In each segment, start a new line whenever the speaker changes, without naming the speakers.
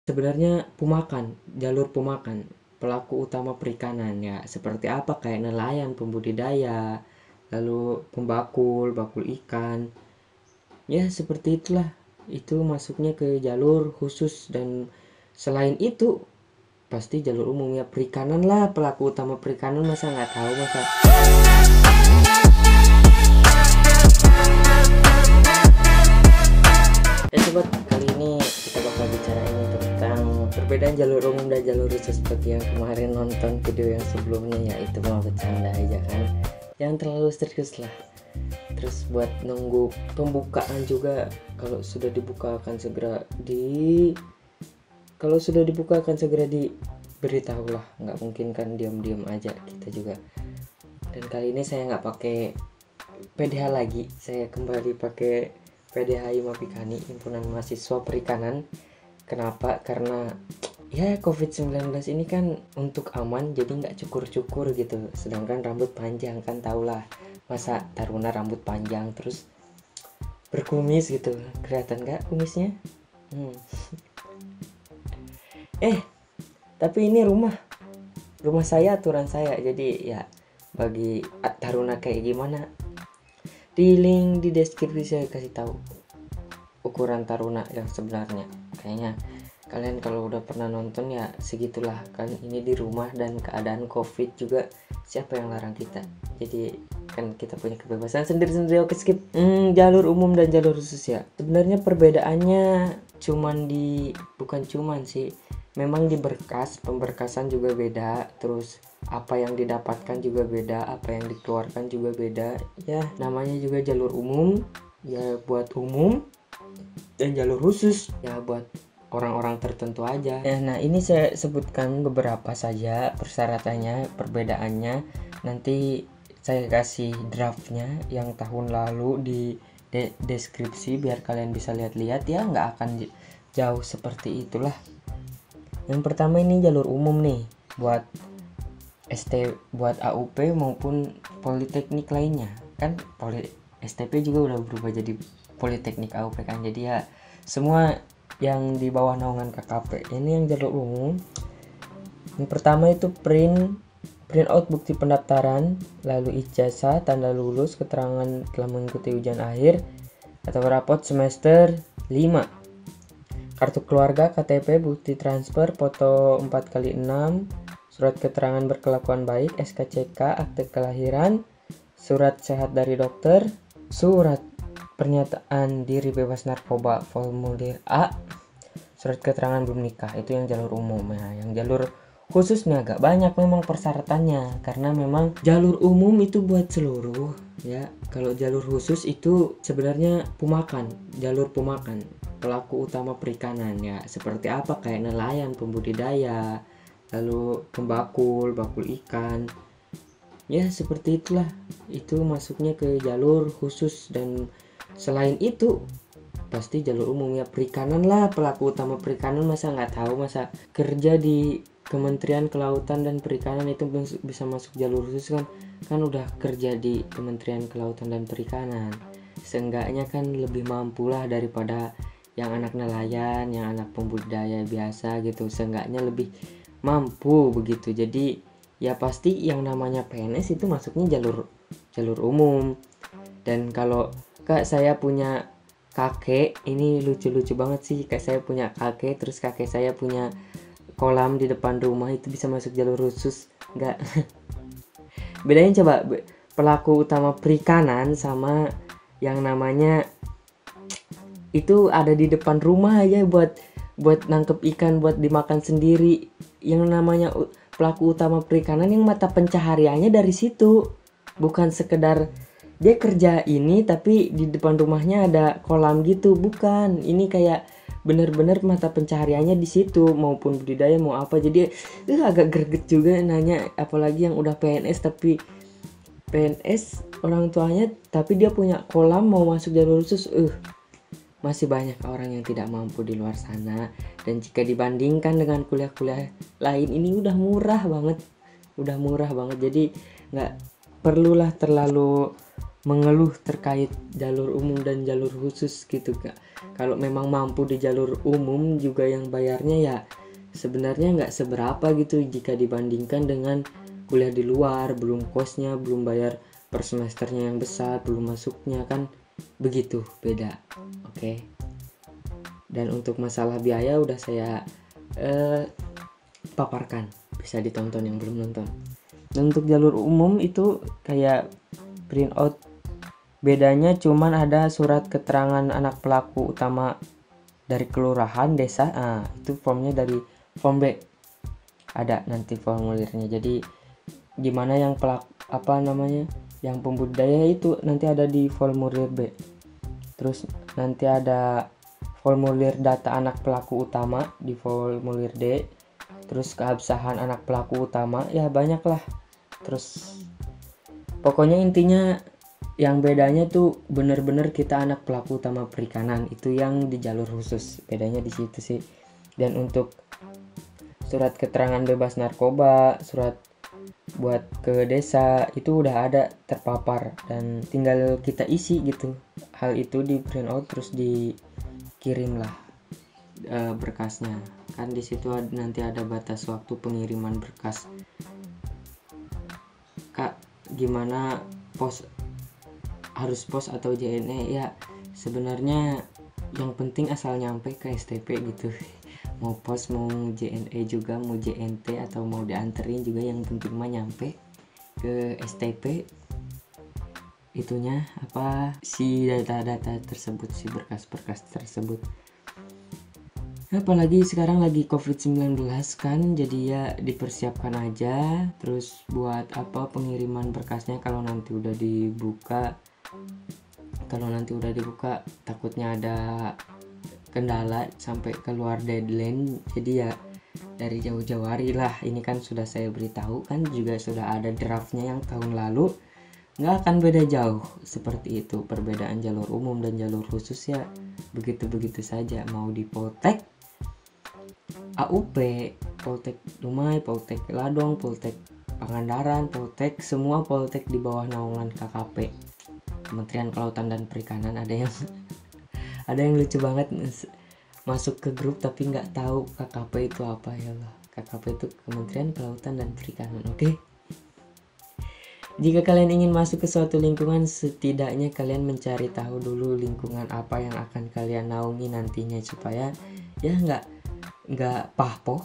Sebenarnya jalur pemakan, pelaku utama perikanan ya, seperti apa kayak nelayan, pembudidaya, lalu bakul ikan, ya seperti itulah. Itu masuknya ke jalur khusus dan selain itu pasti jalur umum ya, perikanan lah, pelaku utama perikanan masa nggak tahu masa. Sobat, kali ini kita bakal bicarain tentang perbedaan jalur umum dan jalur khusus. Seperti yang kemarin nonton video yang sebelumnya, ya itu mau bercanda aja kan, jangan terlalu serius lah. Terus buat nunggu pembukaan juga, kalau sudah dibuka akan segera diberitahu lah, nggak mungkin kan diam-diam aja kita juga. Dan kali ini saya nggak pakai PDH lagi, saya kembali pakai PDHI Mapikani, Himpunan Mahasiswa Perikanan. Kenapa? Karena ya COVID-19 ini kan untuk aman, jadi nggak cukur-cukur gitu. Sedangkan rambut panjang kan, tahulah, masa taruna rambut panjang terus berkumis gitu, kelihatan nggak kumisnya? Tapi ini rumah saya, aturan saya, jadi ya bagi taruna kayak gimana, di link di deskripsi saya kasih tahu ukuran taruna yang sebenarnya. Kayaknya kalian kalau udah pernah nonton ya segitulah kan, ini di rumah dan keadaan covid juga, siapa yang larang kita, jadi kan kita punya kebebasan sendiri-sendiri. Oke, skip. Jalur umum dan jalur khusus ya, sebenarnya perbedaannya bukan cuman sih, memang di pemberkasan juga beda, terus apa yang didapatkan juga beda, apa yang dikeluarkan juga beda ya. Namanya juga jalur umum ya buat umum, dan jalur khusus ya buat orang-orang tertentu aja ya. Nah, ini saya sebutkan beberapa saja persyaratannya, perbedaannya. Nanti saya kasih draftnya yang tahun lalu di deskripsi biar kalian bisa lihat-lihat ya, nggak akan jauh seperti itulah. Yang pertama ini jalur umum nih, buat buat AUP maupun politeknik lainnya kan. STP juga udah berubah jadi politeknik AUP kan, jadi ya semua yang di bawah naungan KKP ini yang jalur umum. Yang pertama itu print out bukti pendaftaran, lalu ijazah, tanda lulus, keterangan telah mengikuti ujian akhir atau rapot semester 5, kartu keluarga, KTP, bukti transfer, foto 4x6, surat keterangan berkelakuan baik, SKCK, akte kelahiran, surat sehat dari dokter, surat pernyataan diri bebas narkoba formulir A, surat keterangan belum nikah. Itu yang jalur umum ya. Yang jalur khususnya agak banyak memang persyaratannya, karena memang jalur umum itu buat seluruh ya. Kalau jalur khusus itu sebenarnya jalur pemakan, pelaku utama perikanan ya, seperti apa kayak nelayan, pembudidaya, lalu bakul ikan, ya seperti itulah. Itu masuknya ke jalur khusus dan selain itu pasti jalur umum ya, perikanan lah, pelaku utama perikanan masa nggak tahu, masa kerja di Kementerian Kelautan dan Perikanan itu bisa masuk jalur khusus kan udah kerja di Kementerian Kelautan dan Perikanan, seenggaknya kan lebih mampu lah daripada yang anak nelayan, yang anak pembudidaya biasa gitu, seenggaknya lebih mampu begitu. Jadi ya pasti yang namanya PNS itu masuknya jalur umum. Dan kalau saya punya kakek, ini lucu-lucu banget sih, kayak saya punya kakek, terus kakek saya punya kolam di depan rumah, itu bisa masuk jalur khusus enggak? Bedanya coba, pelaku utama perikanan sama yang namanya itu ada di depan rumah aja buat nangkep ikan buat dimakan sendiri. Yang namanya pelaku utama perikanan yang mata pencahariannya dari situ, bukan sekedar dia kerja ini tapi di depan rumahnya ada kolam gitu, bukan. Ini kayak bener-bener mata pencahariannya di situ, maupun budidaya mau apa. Jadi agak greget juga nanya, apalagi yang udah PNS, tapi PNS orang tuanya tapi dia punya kolam mau masuk jalur khusus. Masih banyak orang yang tidak mampu di luar sana. Dan jika dibandingkan dengan kuliah-kuliah lain, ini udah murah banget, jadi nggak perlulah terlalu mengeluh terkait jalur umum dan jalur khusus gitu Kak. Kalau memang mampu di jalur umum juga yang bayarnya ya sebenarnya nggak seberapa gitu jika dibandingkan dengan kuliah di luar, belum kosnya, belum bayar per semesternya yang besar, belum masuknya kan begitu beda. Oke. Dan untuk masalah biaya udah saya paparkan, bisa ditonton yang belum nonton. Dan untuk jalur umum itu kayak print out, bedanya cuman ada surat keterangan anak pelaku utama dari kelurahan desa. Itu formnya dari form B, ada nanti formulirnya. Jadi gimana yang yang pembudidaya itu nanti ada di formulir B. Terus nanti ada formulir data anak pelaku utama di formulir D. Terus keabsahan anak pelaku utama, ya banyak lah. Terus pokoknya intinya yang bedanya tuh bener-bener kita anak pelaku utama perikanan, itu yang di jalur khusus, bedanya di situ sih. Dan untuk surat keterangan bebas narkoba, surat buat ke desa itu udah ada terpapar dan tinggal kita isi gitu. Hal itu di print out terus dikirim lah berkasnya. Kan di situ nanti ada batas waktu pengiriman berkas. Kak, gimana harus pos atau JNE? Ya sebenarnya yang penting asal nyampe ke STP gitu. Mau pos, mau JNE juga, mau JNT atau mau dianterin juga, yang penting mah nyampe ke STP itunya si data-data tersebut, si berkas-berkas tersebut. Apalagi sekarang lagi COVID-19 kan, jadi ya dipersiapkan aja. Terus buat pengiriman berkasnya kalau nanti udah dibuka takutnya ada kendala sampai keluar deadline. Jadi ya dari jauh-jauh hari lah, ini kan sudah saya beritahu kan, juga sudah ada draftnya yang tahun lalu. Nggak akan beda jauh seperti itu. Perbedaan jalur umum dan jalur khusus ya begitu-begitu saja. Mau di Poltek AUP, Poltek Dumai, Poltek Ladong, Poltek Pangandaran, Poltek, semua Poltek di bawah naungan KKP, Kementerian Kelautan dan Perikanan. Ada yang lucu banget masuk ke grup tapi nggak tahu KKP itu apa. Ya Allah, KKP itu Kementerian Kelautan dan Perikanan. Oke. Jika kalian ingin masuk ke suatu lingkungan, setidaknya kalian mencari tahu dulu lingkungan apa yang akan kalian naungi nantinya, supaya ya nggak pahpoh,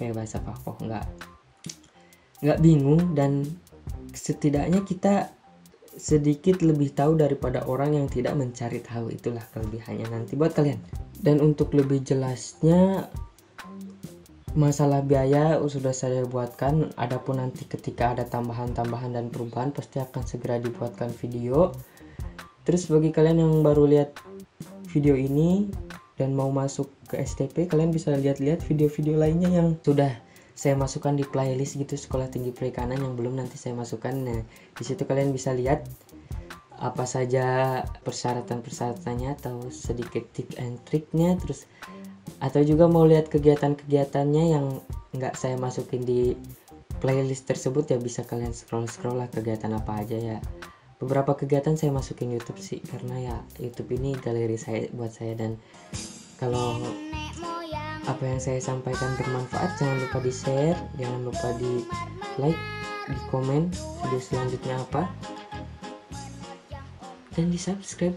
bahasa pahpoh, nggak bingung, dan setidaknya kita sedikit lebih tahu daripada orang yang tidak mencari tahu. Itulah kelebihannya nanti buat kalian. Dan untuk lebih jelasnya masalah biaya sudah saya buatkan. Adapun nanti ketika ada tambahan-tambahan dan perubahan pasti akan segera dibuatkan video. Terus bagi kalian yang baru lihat video ini dan mau masuk ke STP, kalian bisa lihat-lihat video-video lainnya yang sudah saya masukkan di playlist gitu, Sekolah Tinggi Perikanan, yang belum nanti saya masukkan. Nah, di situ kalian bisa lihat apa saja persyaratan-persyaratannya atau sedikit tips and triknya, terus atau juga mau lihat kegiatan-kegiatannya yang nggak saya masukin di playlist tersebut, ya bisa kalian scroll lah kegiatan apa aja ya. Beberapa kegiatan saya masukin YouTube sih, karena ya YouTube ini galeri saya buat saya. Dan kalau apa yang saya sampaikan bermanfaat, jangan lupa di share, jangan lupa di like, di komen video selanjutnya apa, dan di subscribe.